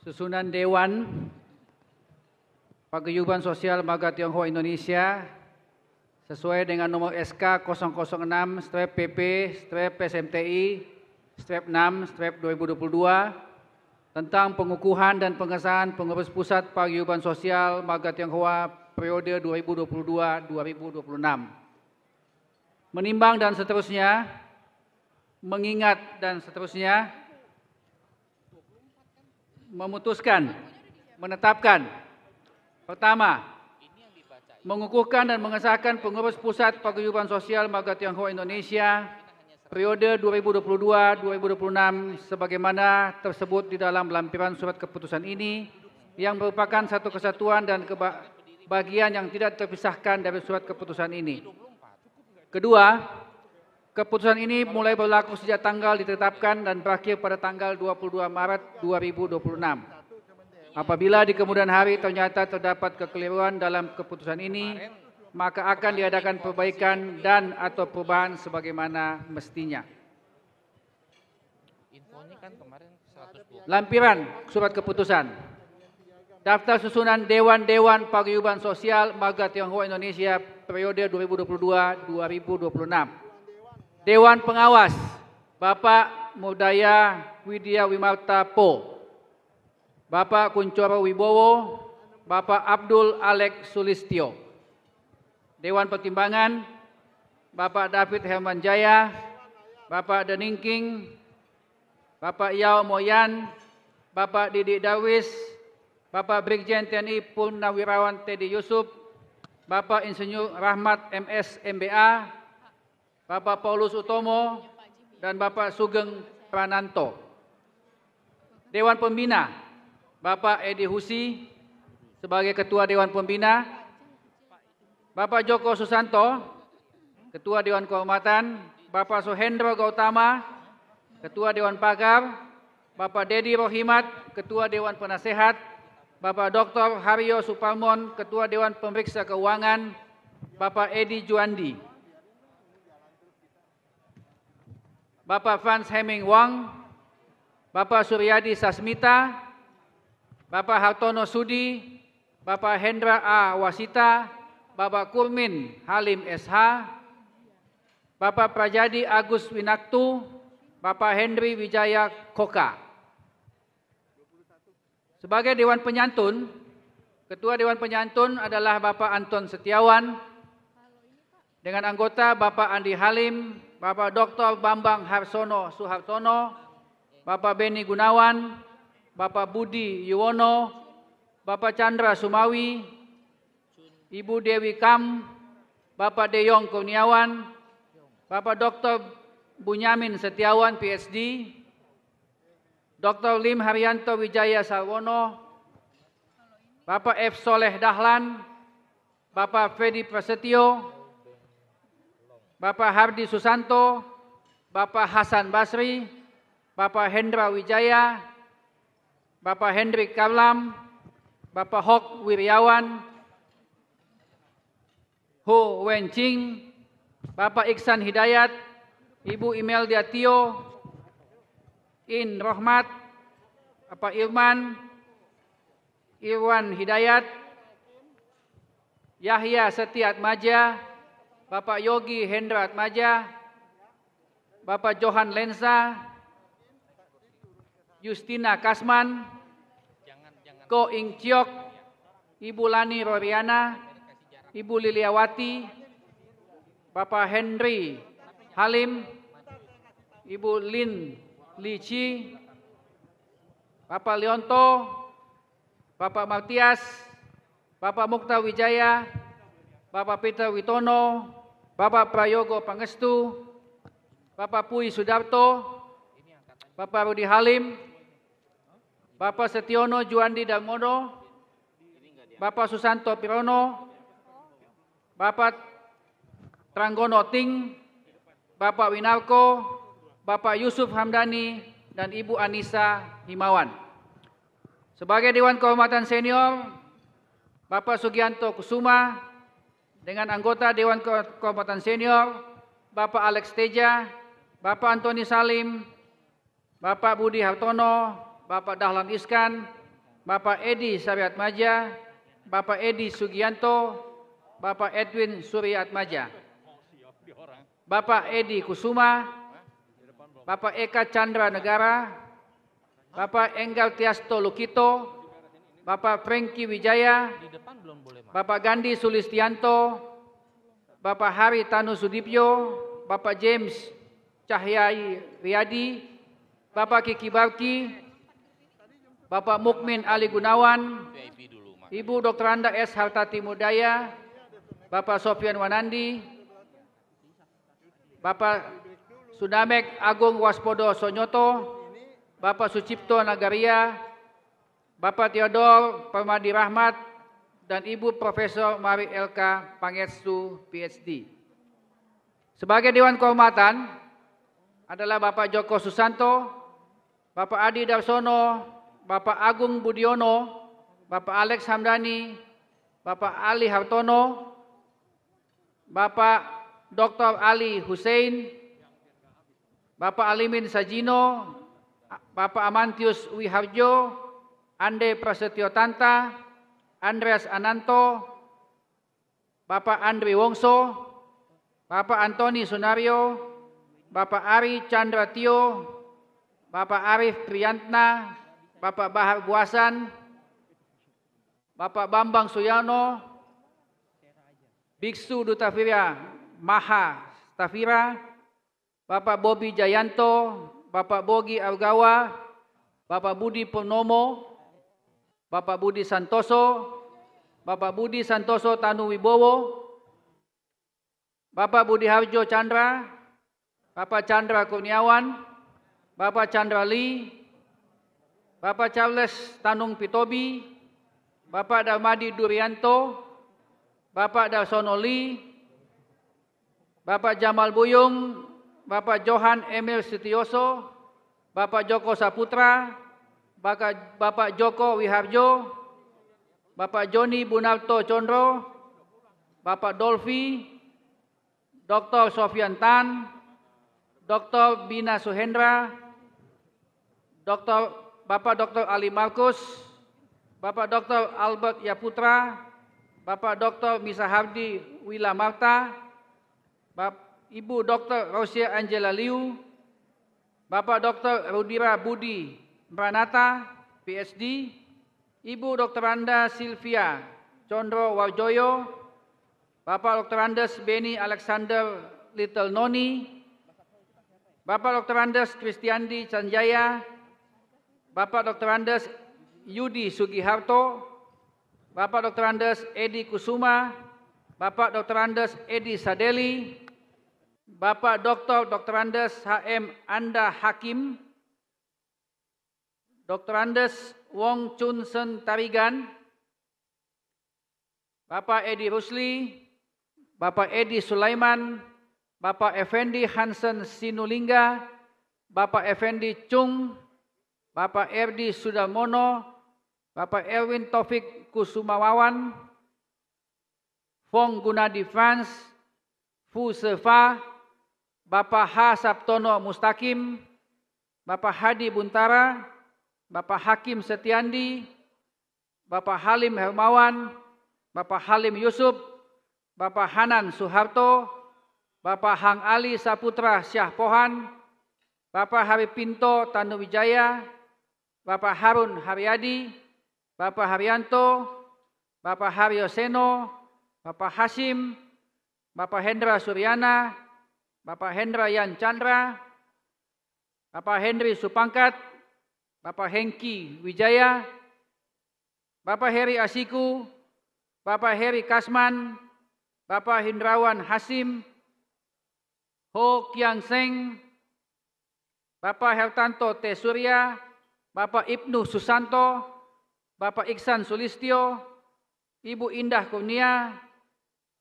Susunan Dewan Paguyuban Sosial Lembaga Tionghoa Indonesia sesuai dengan nomor SK 006/PP/SMTI/6/2022 tentang pengukuhan dan pengesahan pengurus pusat Paguyuban Sosial Lembaga Tionghoa periode 2022-2026. Menimbang dan seterusnya, mengingat dan seterusnya, memutuskan, menetapkan. Pertama, mengukuhkan dan mengesahkan pengurus pusat Paguyuban Sosial Lembaga Tionghoa Indonesia periode 2022-2026 sebagaimana tersebut di dalam lampiran surat keputusan ini yang merupakan satu kesatuan dan bagian yang tidak terpisahkan dari surat keputusan ini. Kedua, keputusan ini mulai berlaku sejak tanggal ditetapkan dan berakhir pada tanggal 22 Maret 2026. Apabila di kemudian hari ternyata terdapat kekeliruan dalam keputusan ini, maka akan diadakan perbaikan dan atau perubahan sebagaimana mestinya. Lampiran surat keputusan. Daftar susunan Dewan-Dewan Paguyuban Sosial Lembaga Tionghoa Indonesia periode 2022-2026. Dewan Pengawas, Bapak Murdaya Widya Wimarta Po, Bapak Kuncoro Wibowo, Bapak Abdul Alex Sulistyo. Dewan Pertimbangan, Bapak David Herman Jaya, Bapak Deningking, Bapak Yao Moyan, Bapak Didi Darwis, Bapak Brigjen TNI Purnawirawan Teddy Yusuf, Bapak Insinyur Rahmat MS MBA, Bapak Paulus Utomo, dan Bapak Sugeng Prananto. Dewan Pembina, Bapak Edi Husi sebagai Ketua Dewan Pembina, Bapak Joko Susanto, Ketua Dewan Kehormatan, Bapak Sohendro Gautama, Ketua Dewan Pakar, Bapak Dedi Rohimat, Ketua Dewan Penasehat, Bapak Dr. Haryo Suparmon, Ketua Dewan Pemeriksa Keuangan, Bapak Edi Juandi, Bapak Frans Heming Wang, Bapak Suryadi Sasmita, Bapak Hartono Sudi, Bapak Hendra A. Wasita, Bapak Kurmin Halim SH, Bapak Prajadi Agus Winaktu, Bapak Henry Wijaya Koka. Sebagai Dewan Penyantun, Ketua Dewan Penyantun adalah Bapak Anton Setiawan, dengan anggota Bapak Andi Halim, Bapak Dr. Bambang Harsono Suhartono, Bapak Beni Gunawan, Bapak Budi Yuwono, Bapak Chandra Sumawi, Ibu Dewi Kam, Bapak Deyong Kurniawan, Bapak Dr. Bunyamin Setiawan PhD, Dr. Lim Haryanto Wijaya Sarwono, Bapak F. Soleh Dahlan, Bapak Fedi Prasetyo, Bapak Hardi Susanto, Bapak Hasan Basri, Bapak Hendra Wijaya, Bapak Hendrik Karlam, Bapak Hok Wiryawan, Ho Wenching, Bapak Iksan Hidayat, Ibu Imelda Tio, In Rohmat, Bapak Irman, Irwan Hidayat, Yahya Setia Atmaja, Bapak Yogi Hendra Atmaja, Bapak Johan Lensa, Justina Kasman, Ko Ing Ciok, Ibu Lani Roriana, Ibu Liliawati, Bapak Henry Halim, Ibu Lin Lici, Bapak Leonto, Bapak Matias, Bapak Mukta Wijaya, Bapak Peter Witono, Bapak Prayogo Pangestu, Bapak Pui Sudarto, Bapak Rudi Halim, Bapak Setiono Juandi Darmono, Bapak Susanto Pirono, Bapak Tranggono Ting, Bapak Winarko, Bapak Yusuf Hamdani, dan Ibu Anissa Himawan. Sebagai Dewan Kehormatan Senior, Bapak Sugianto Kusuma, dengan anggota Dewan Kehormatan Senior, Bapak Alex Teja, Bapak Antoni Salim, Bapak Budi Hartono, Bapak Dahlan Iskan, Bapak Edi Saryatmaja, Bapak Edi Sugianto, Bapak Edwin Suryatmaja, Bapak Edi Kusuma, Bapak Eka Chandra Negara, Bapak Enggal Tiasto Lukito, Bapak Franky Wijaya, Bapak Gandhi Sulistianto, Bapak Hari Tanu Sudipyo, Bapak James Cahyai Riyadi, Bapak Kiki Barki, Bapak Mukmin Ali Gunawan, Ibu Dr. Anda S. Hartati Mudaya, Bapak Sofian Wanandi, Bapak Sudamek Agung Waspodo Sonyoto, Bapak Sucipto Nagaria, Bapak Theodor Permadi Rahmat, dan Ibu Profesor Mari Elka Pangestu PhD. Sebagai Dewan Kehormatan adalah Bapak Joko Susanto, Bapak Adi Darsono, Bapak Agung Budiono, Bapak Alex Hamdani, Bapak Ali Hartono, Bapak Dr. Ali Hussein, Bapak Alimin Sajino, Bapak Amantius Wiharjo, Ande Prasetyo Tanta, Andreas Ananto, Bapak Andri Wongso, Bapak Antoni Sunario, Bapak Ari Chandra Tio, Bapak Arif Priyantna, Bapak Bahar Buasan, Bapak Bambang Suyono, Biksu Duta Virya Maha Stafira, Bapak Bobi Jayanto, Bapak Bogi Argawa, Bapak Budi Purnomo, Bapak Budi Santoso, Bapak Budi Santoso Tanu Wibowo, Bapak Budi Harjo Chandra, Bapak Chandra Kurniawan, Bapak Chandra Lee, Bapak Charles Tanung Pitobi, Bapak Darmadi Durianto, Bapak Darsono Lee, Bapak Jamal Buyung, Bapak Johan Emil Sitioso, Bapak Joko Saputra, Bapak Joko Wiharjo, Bapak Joni Bunarto Condro, Bapak Dolfi, Dr. Sofian Tan, Dr. Bina Suhendra, Bapak Dr. Ali Markus, Bapak Dr. Albert Yaputra, Bapak Dr. Misa Hardi Wila Marta, Ibu Dr. Rosia Angela Liu, Bapak Dr. Rudira Budi Pranata, PhD, Ibu Dr. Anda Silvia Condro Warjoyo, Bapak Dr. Andes Beni Alexander Little Noni, Bapak Dr. Andes Kristiandi Sanjaya, Bapak Dr. Andes Yudi Sugiharto, Bapak Dr. Andes Edi Kusuma, Bapak Dr. Andes Edi Sadeli, Bapak Dr. Andes HM Anda Hakim, Dr. Andes Wong Chun Sen Tarigan, Bapak Edi Rusli, Bapak Edi Sulaiman, Bapak Effendi Hansen Sinulinga, Bapak Effendi Chung, Bapak Erdi Sudarmono, Bapak Erwin Taufik Kusumawawan, Fong Gunadi Frans, Fu Sefa, Bapak H. Sabtono Mustakim, Bapak Hadi Buntara, Bapak Hakim Setiandi, Bapak Halim Hermawan, Bapak Halim Yusuf, Bapak Hanan Suharto, Bapak Hang Ali Saputra Syah Pohan, Bapak Hari Pinto Tanuwijaya, Bapak Harun Haryadi, Bapak Haryanto, Bapak Haryoseno, Bapak Hasim, Bapak Hendra Suryana, Bapak Hendra Yan Chandra, Bapak Henry Supangkat, Bapak Hengki Wijaya, Bapak Heri Asiku, Bapak Heri Kasman, Bapak Hindrawan Hasim, Ho Kiang Seng, Bapak Hertanto T. Surya, Bapak Ibnu Susanto, Bapak Iksan Sulistyo, Ibu Indah Kurnia,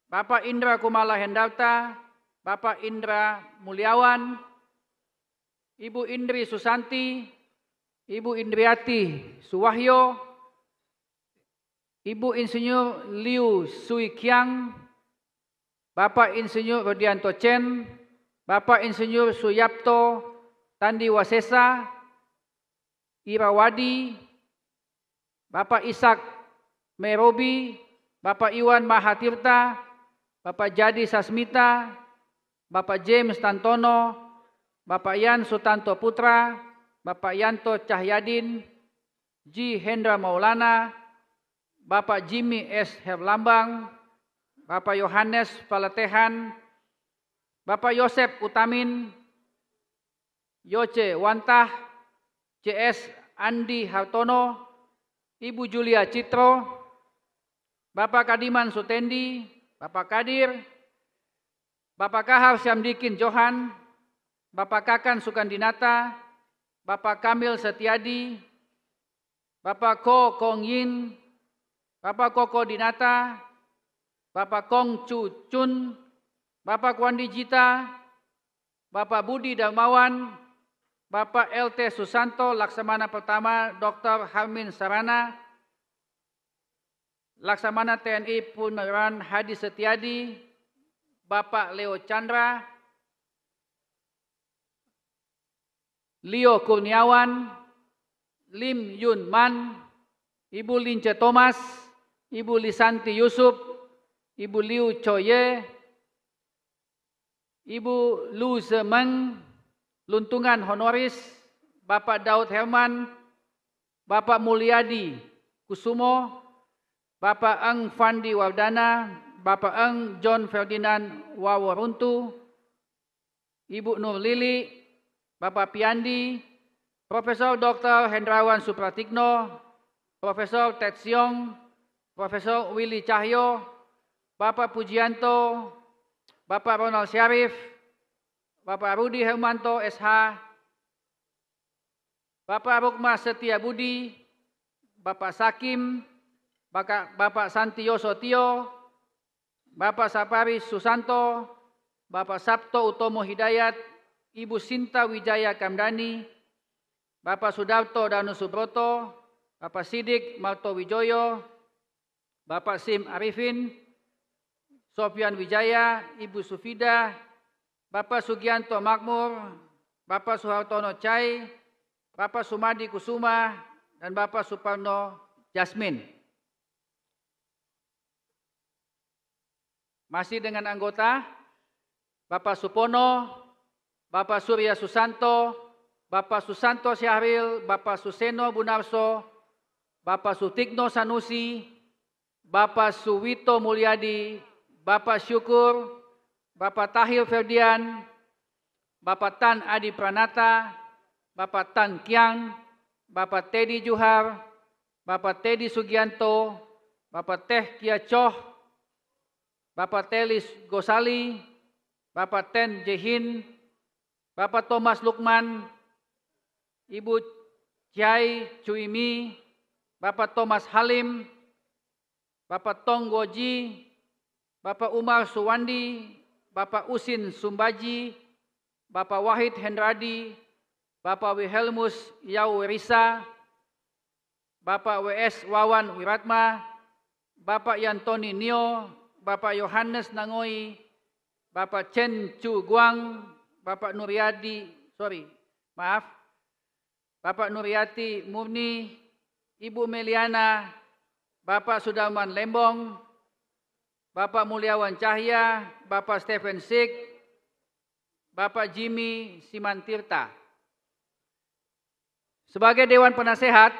Bapak Indra Kumala Hendarta, Bapak Indra Mulyawan, Ibu Indri Susanti, Ibu Indriati Suwahyo, Ibu Insinyur Liu Sui Kiang, Bapak Insinyur Rodianto Chen, Bapak Insinyur Suyapto Tandi Wasesa, Irawadi, Bapak Ishak Merobi, Bapak Iwan Mahatirta, Bapak Jadi Sasmita, Bapak James Tantono, Bapak Yan Sutanto Putra, Bapak Yanto Cahyadin, G. Hendra Maulana, Bapak Jimmy S. Herlambang, Bapak Yohanes Palatehan, Bapak Yosep Utamin, Yoce Wantah, CS Andi Hartono, Ibu Julia Citro, Bapak Kadiman Sutendi, Bapak Kadir, Bapak Kahar Syamdikin Johan, Bapak Kakan Sukandinata, Bapak Kamil Setiadi, Bapak Ko Kong Yin, Bapak Koko Dinata, Bapak Kong Chu Chun, Bapak Wandi Jita, Bapak Budi Darmawan, Bapak LT Susanto, Laksamana Pertama Dr. Harmin Sarana, Laksamana TNI Purnawirawan Hadi Setiadi, Bapak Leo Chandra, Leo Kurniawan, Lim Yun Man, Ibu Lince Thomas, Ibu Lisanti Yusuf, Ibu Liu Choye, Ibu Lu Zemeng, Luntungan Honoris, Bapak Daud Herman, Bapak Mulyadi Kusumo, Bapak Eng Fandi Wardana, Bapak Eng John Ferdinand Waworuntu, Ibu Nur Lili, Bapak Piandi, Profesor Dr. Hendrawan Supratikno, Profesor Ted Siong, Profesor Willy Cahyo, Bapak Pujianto, Bapak Ronald Syarif, Bapak Rudi Hermanto SH, Bapak Rukma Setia Budi, Bapak Sakim, Bapak Santioso Tio, Bapak Sapari Susanto, Bapak Sabto Utomo Hidayat, Ibu Sinta Wijaya Kamdani, Bapak Sudarto Danu Subroto, Bapak Sidik Marto Wijoyo, Bapak Sim Arifin, Sofyan Wijaya, Ibu Sufida, Bapak Sugianto Makmur, Bapak Suhartono Cai, Bapak Sumadi Kusuma, dan Bapak Suparno Jasmin. Masih dengan anggota, Bapak Supono, Bapak Surya Susanto, Bapak Susanto Syahril, Bapak Suseno Bunarso, Bapak Sutikno Sanusi, Bapak Suwito Mulyadi, Bapak Syukur, Bapak Tahir Ferdian, Bapak Tan Adi Pranata, Bapak Tan Kiang, Bapak Teddy Juhar, Bapak Teddy Sugianto, Bapak Teh Kia Choh, Bapak Telis Gosali, Bapak Ten Jehin, Bapak Thomas Lukman, Ibu Chai Cuimi, Bapak Thomas Halim, Bapak Tong Goji, Bapak Umar Suwandi, Bapak Usin Sumbaji, Bapak Wahid Hendradi, Bapak Wilhelmus Yau Risa, Bapak WS Wawan Wiratma, Bapak Yantoni Nio, Bapak Yohanes Nangoi, Bapak Chen Chu Guang, Bapak Bapak Nuryati Murni, Ibu Meliana, Bapak Sudarman Lembong, Bapak Mulyawan Cahya, Bapak Stephen Sik, Bapak Jimmy Simantirta. Sebagai Dewan Penasehat,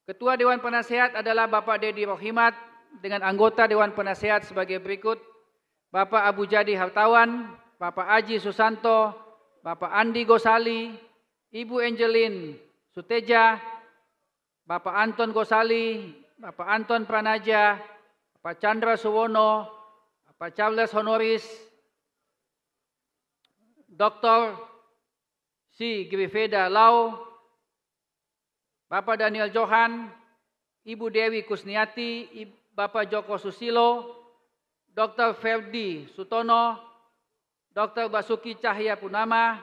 Ketua Dewan Penasehat adalah Bapak Dedi Rohimat dengan anggota Dewan Penasehat sebagai berikut: Bapak Abu Jadi Hartawan, Bapak Aji Susanto, Bapak Andi Gosali, Ibu Angelin Suteja, Bapak Anton Gosali, Bapak Anton Pranaja, Bapak Chandra Suwono, Bapak Charles Honoris, Dr. C. Grifeda Lau, Bapak Daniel Johan, Ibu Dewi Kusniati, Bapak Joko Susilo, Dr. Ferdi Sutono, Dr. Basuki Cahaya Punama,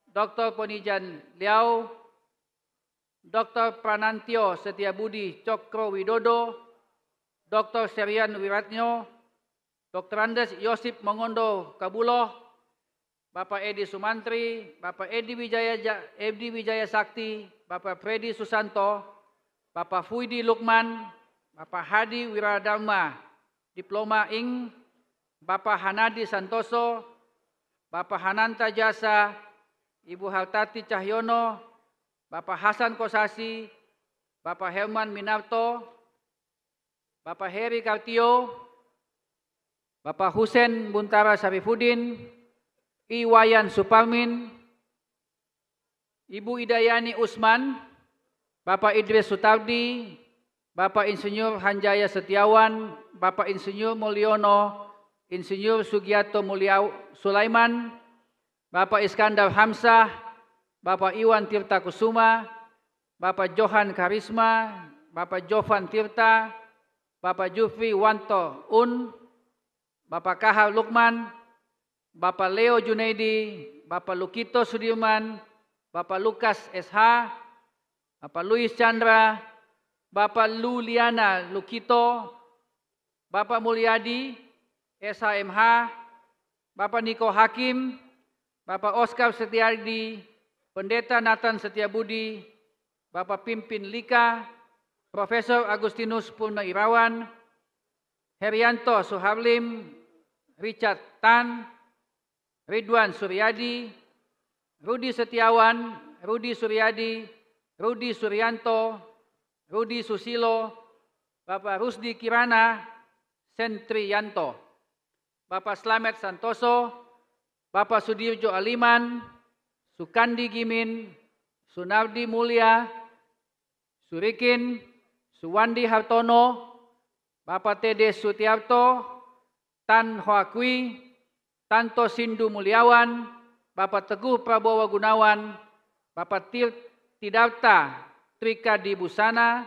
Dr. Ponijan Liao, Dr. Pranantio Setiabudi Cokro Widodo, Dr. Serian Wiratnyo, Dr. Andes Yosip Mongondo Kabuloh, Bapak Edi Sumantri, Bapak Edi Wijaya Sakti, Bapak Freddy Susanto, Bapak Fuidi Lukman, Bapak Hadi Wiradharma, Diploma Ing, Bapak Hanadi Santoso, Bapak Hananta Jasa, Ibu Hartati Cahyono, Bapak Hasan Kosasi, Bapak Herman Minarto, Bapak Heri Kartio, Bapak Husen Buntara Sarifudin, Iwayan Suparmin, Ibu Idayani Usman, Bapak Idris Sutardi, Bapak Insinyur Hanjaya Setiawan, Bapak Insinyur Mulyono, Insinyur Sugiyato Sulaiman, Bapak Iskandar Hamzah, Bapak Iwan Tirta Kusuma, Bapak Johan Karisma, Bapak Jovan Tirta, Bapak Jufri Wanto Bapak Kahar Lukman, Bapak Leo Junaidi, Bapak Lukito Sudirman, Bapak Lukas SH, Bapak Luis Chandra, Bapak Luliana Lukito, Bapak Mulyadi SHMH, Bapak Niko Hakim, Bapak Oscar Setiardi, Pendeta Nathan Setiabudi, Bapak Pimpin Lika, Profesor Agustinus Purnairawan, Herianto Suharlim, Richard Tan, Ridwan Suryadi, Rudi Setiawan, Rudi Suryadi, Rudi Suryanto, Rudi Susilo, Bapak Rusdi Kirana, Sentriyanto, Bapak Slamet Santoso, Bapak Sudirjo Aliman, Sukandi Gimin, Sunardi Mulya, Surikin, Suwandi Hartono, Bapak Tede Sutiarto, Tan Hoa Kui, Tanto Sindu Mulyawan, Bapak Teguh Prabowo Gunawan, Bapak Tidarta Trikadi Busana,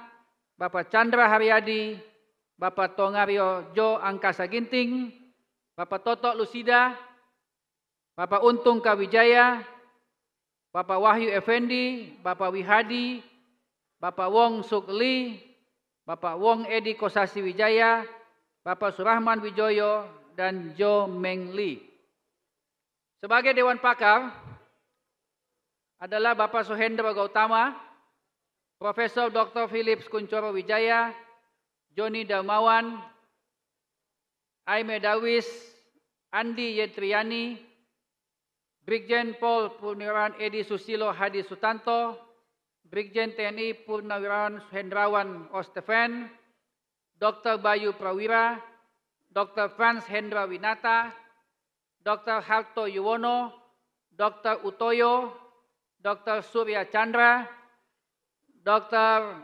Bapak Chandra Haryadi, Bapak Tongario Jo Angkasa Ginting, Bapak Toto Lusida, Bapak Untung Kawijaya, Bapak Wahyu Effendi, Bapak Wihadi, Bapak Wong Sukli, Bapak Wong Edi Kosasi Wijaya, Bapak Surahman Wijoyo, dan Jo Meng Li. Sebagai Dewan Pakar adalah Bapak Suhendra Gautama, Profesor Dr. Philips Kuncoro Wijaya, Joni Darmawan, Aime Darwis, Andi Yetriani, Brigjen Pol Purnawirawan Edi Susilo Hadi Sutanto, Brigjen TNI Purnawirawan Hendrawan Osteven, Dr. Bayu Prawira, Dr. Frans Hendra Winata, Dr. Harto Yuwono, Dr. Utoyo, Dr. Surya Chandra, Dr.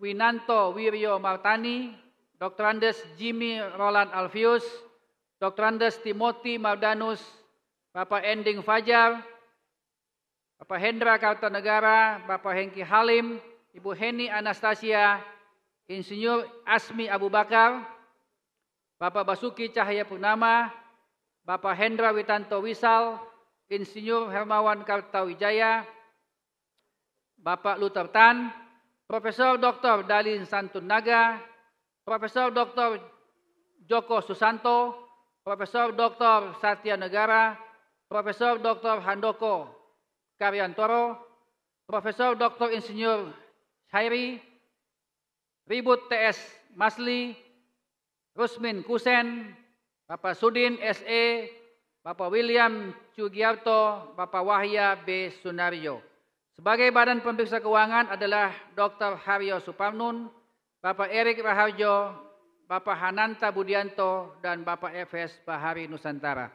Winanto Wiryo Martani, Dr. Andes Jimmy Roland Alfius, Dr. Andes Timothy Mardanus, Bapak Ending Fajar, Bapak Hendra Kartanegara, Bapak Hengki Halim, Ibu Heni Anastasia, Insinyur Asmi Abu Bakar, Bapak Basuki Cahaya Purnama, Bapak Hendra Witanto Wisal, Insinyur Hermawan Kartawijaya, Bapak Luther Tan, Profesor Dr. Dalin Santun Naga, Profesor Dr. Joko Susanto, Profesor Dr. Satya Negara, Profesor Dr. Handoko Karyantoro, Profesor Dr. Insinyur Syairi, Ribut TS Masli, Rusmin Kusen, Bapak Sudin SE, Bapak William Cugiarto, Bapak Wahya B. Sunario. Sebagai Badan Pemeriksa Keuangan adalah Dr. Haryo Suparnun, Bapak Erik Raharjo, Bapak Hananta Budianto, dan Bapak FS Bahari Nusantara.